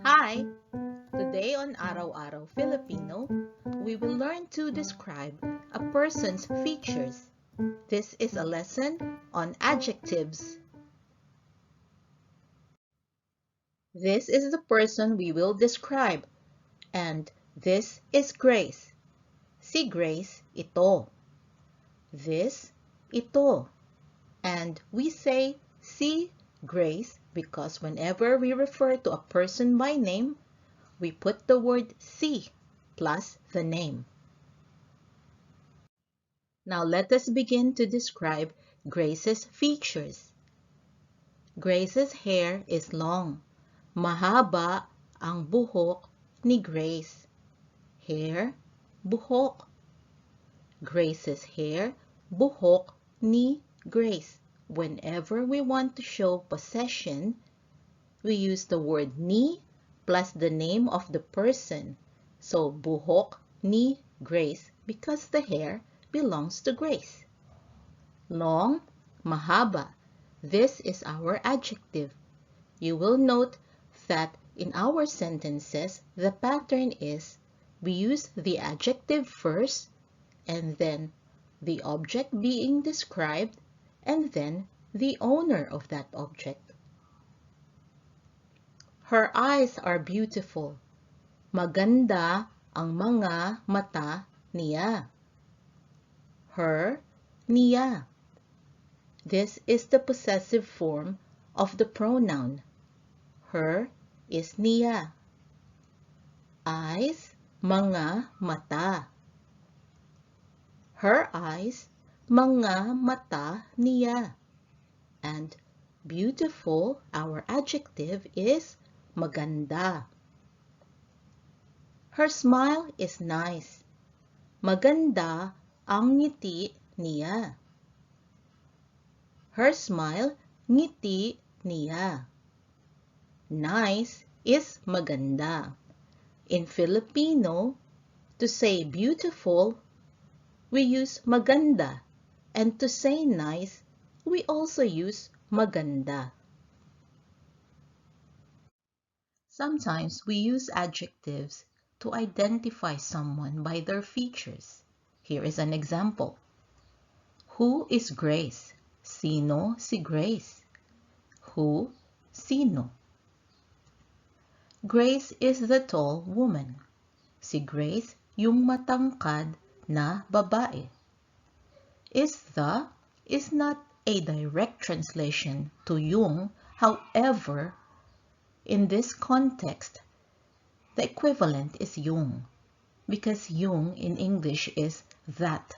Hi! Today on Araw-Araw Filipino, we will learn to describe a person's features. This is a lesson on adjectives. This is the person we will describe, and this is Grace. Si Grace, ito. This, ito. And we say si Grace because whenever we refer to a person by name, we put the word si plus the name. Now let us begin to describe Grace's features. Grace's hair is long. Mahaba ang buhok ni Grace. Hair, buhok. Grace's hair, buhok ni Grace. Whenever we want to show possession, we use the word ni plus the name of the person. So, buhok ni Grace because the hair belongs to Grace. Long, mahaba. This is our adjective. You will note that in our sentences, the pattern is we use the adjective first, and then the object being described, and then the owner of that object. Her eyes are beautiful. Maganda ang mga mata niya. Her, niya. This is the possessive form of the pronoun. Her is niya. Eyes, mga mata. Her eyes, mga mata niya. And beautiful, our adjective, is maganda. Her smile is nice. Maganda ang ngiti niya. Her smile, ngiti niya. Nice is maganda. In Filipino, to say beautiful, we use maganda, and to say nice, we also use maganda. Sometimes we use adjectives to identify someone by their features. Here is an example. Who is Grace? Sino si Grace? Who, sino? Grace is the tall woman. Si Grace yung matangkad na babae. Is not a direct translation to yung. However, in this context, the equivalent is yung, because yung in English is that.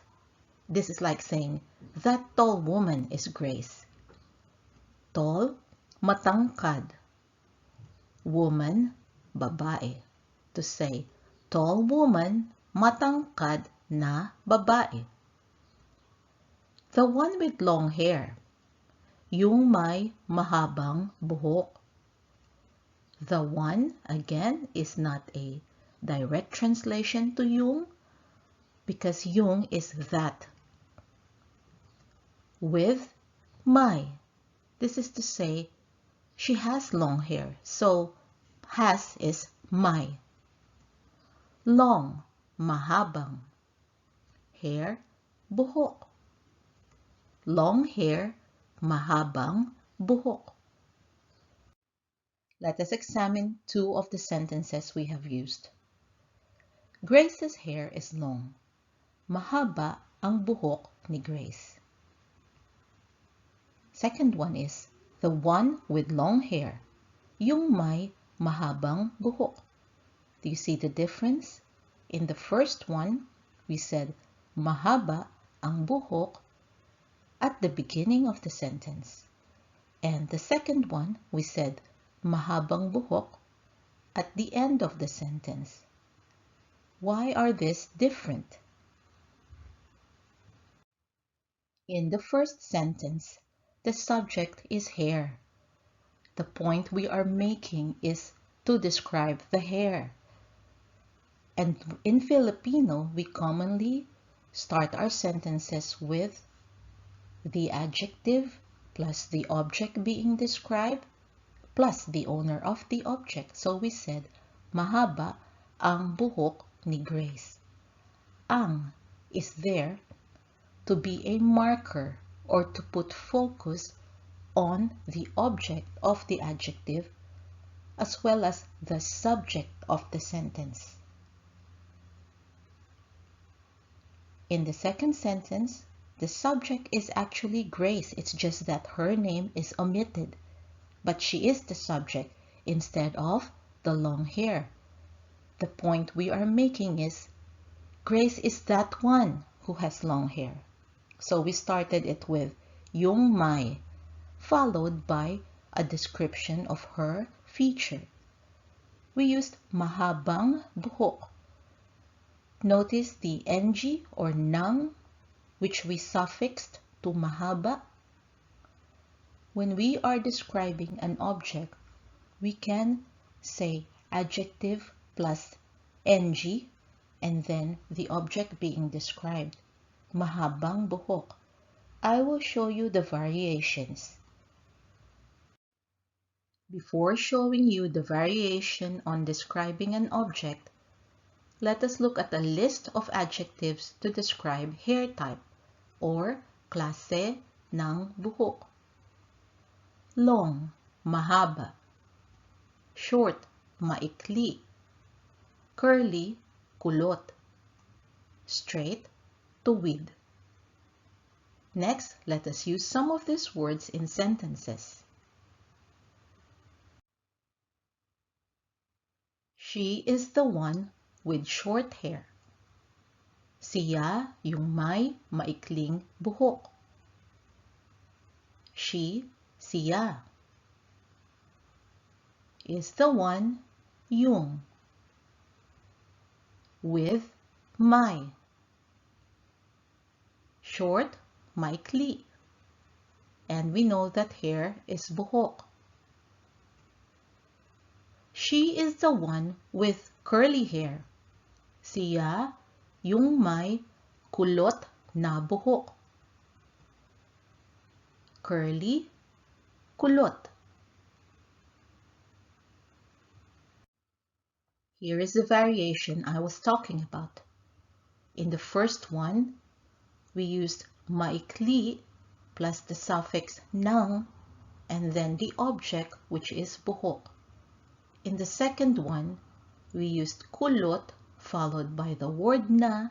This is like saying, that tall woman is Grace. Tall, matangkad. Woman, babae. To say, tall woman, matangkad na babae. The one with long hair. Yung may mahabang buhok. The one, again, is not a direct translation to yung, because yung is that. With may. This is to say, she has long hair, so has is may. Long, mahabang. Hair, buhok. Long hair, mahabang buhok. Let us examine two of the sentences we have used. Grace's hair is long. Mahaba ang buhok ni Grace. Second one is the one with long hair. Yung may mahabang buhok. Do you see the difference? In the first one, we said mahaba ang buhok at the beginning of the sentence. And the second one, we said mahabang buhok at the end of the sentence. Why are these different? In the first sentence, the subject is hair. The point we are making is to describe the hair. And in Filipino, we commonly start our sentences with the adjective plus the object being described plus the owner of the object. So we said, mahaba ang buhok ni Grace. Ang is there to be a marker or to put focus on the object of the adjective as well as the subject of the sentence. In the second sentence, the subject is actually Grace. It's just that her name is omitted, but she is the subject instead of the long hair. The point we are making is Grace is that one who has long hair. So we started it with yung may, followed by a description of her feature. We used mahabang buhok. Notice the ng or nang, which we suffixed to mahaba. When we are describing an object, we can say adjective plus ng and then the object being described. Mahabang buhok. I will show you the variations. Before showing you the variation on describing an object, let us look at a list of adjectives to describe hair type or klase ng buhok. Long, mahaba. Short, maikli. Curly, kulot. Straight, tuwid. Next, let us use some of these words in sentences. She is the one with short hair. Siya yung may maikling buhok. She, siya, is the one, yung, with may. Short, maikli. And we know that hair is buhok. She is the one with curly hair. Siya yung may kulot na buhok. Curly, kulot. Here is the variation I was talking about. In the first one, we used maikli plus the suffix nang and then the object, which is buhok. In the second one, we used kulot followed by the word na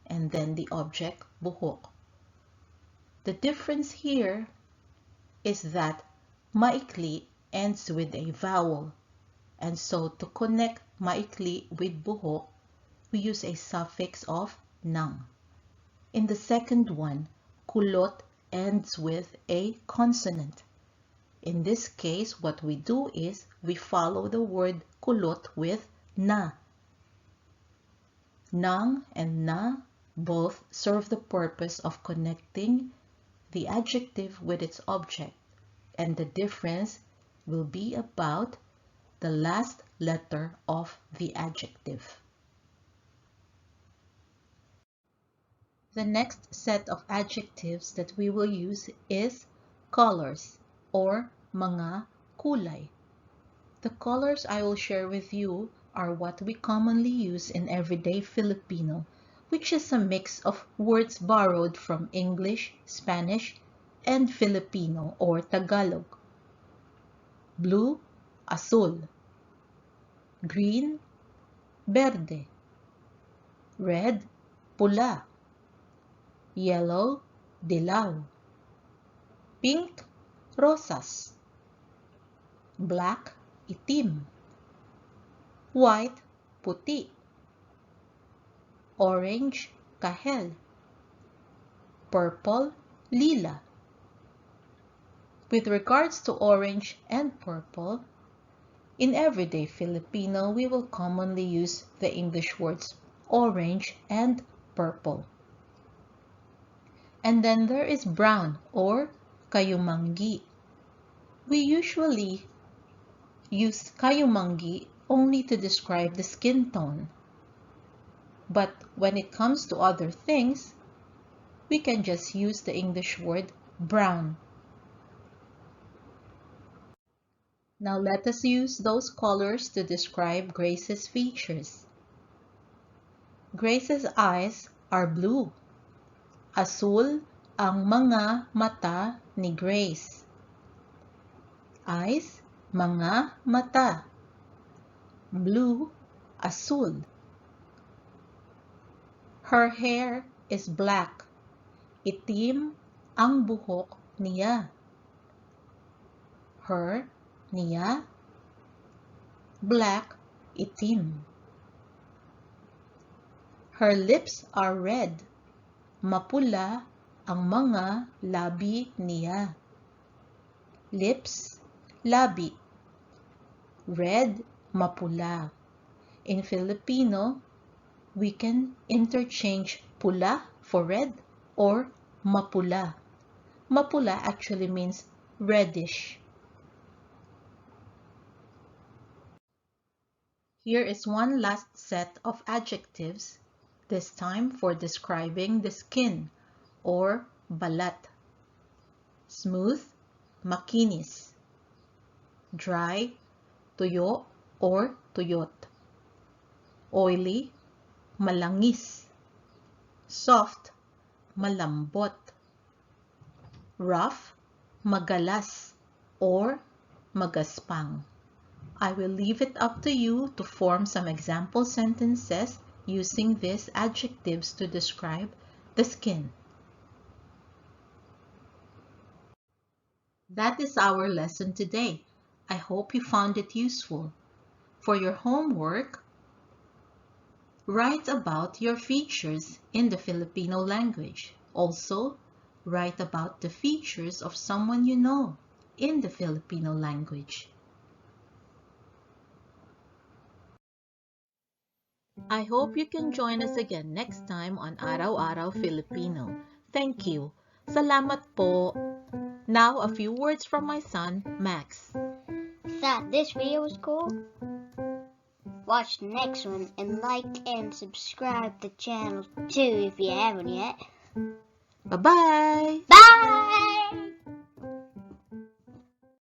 and then the object buhok. The difference here is that maikli ends with a vowel, and so to connect maikli with buhok, we use a suffix of nang. In the second one, kulot ends with a consonant. In this case, what we do is we follow the word kulot with na. Nang and na both serve the purpose of connecting the adjective with its object, and the difference will be about the last letter of the adjective. The next set of adjectives that we will use is colors or mga kulay. The colors I will share with you are what we commonly use in everyday Filipino, which is a mix of words borrowed from English, Spanish, and Filipino or Tagalog. Blue, azul. Green, verde. Red, pula. Yellow, dilaw. Pink, rosas. Black, itim. White, puti. Orange, kahel. Purple, lila. With regards to orange and purple, in everyday Filipino, we will commonly use the English words orange and purple. And then there is brown or kayumanggi. We usually use kayumanggi only to describe the skin tone. But when it comes to other things, we can just use the English word brown. Now let us use those colors to describe Grace's features. Grace's eyes are blue. Asul ang mga mata ni Grace. Eyes, mga mata. Blue, asul. Her hair is black. Itim ang buhok niya. Her, niya. Black, itim. Her lips are red. Mapula ang mga labi niya. Lips, labi. Red, mapula. In Filipino, we can interchange pula for red or mapula. Mapula actually means reddish. Here is one last set of adjectives, this time for describing the skin or balat. Smooth, makinis. Dry, tuyo or tuyot. Oily, malangis. Soft, malambot. Rough, magalas or magaspang. I will leave it up to you to form some example sentences using these adjectives to describe the skin. That is our lesson today. I hope you found it useful. For your homework, write about your features in the Filipino language. Also, write about the features of someone you know in the Filipino language. I hope you can join us again next time on Araw-Araw Filipino. Thank you. Salamat po. Now, a few words from my son, Max. Thought this video was cool? Watch the next one and like and subscribe to the channel too if you haven't yet. Bye-bye! Bye!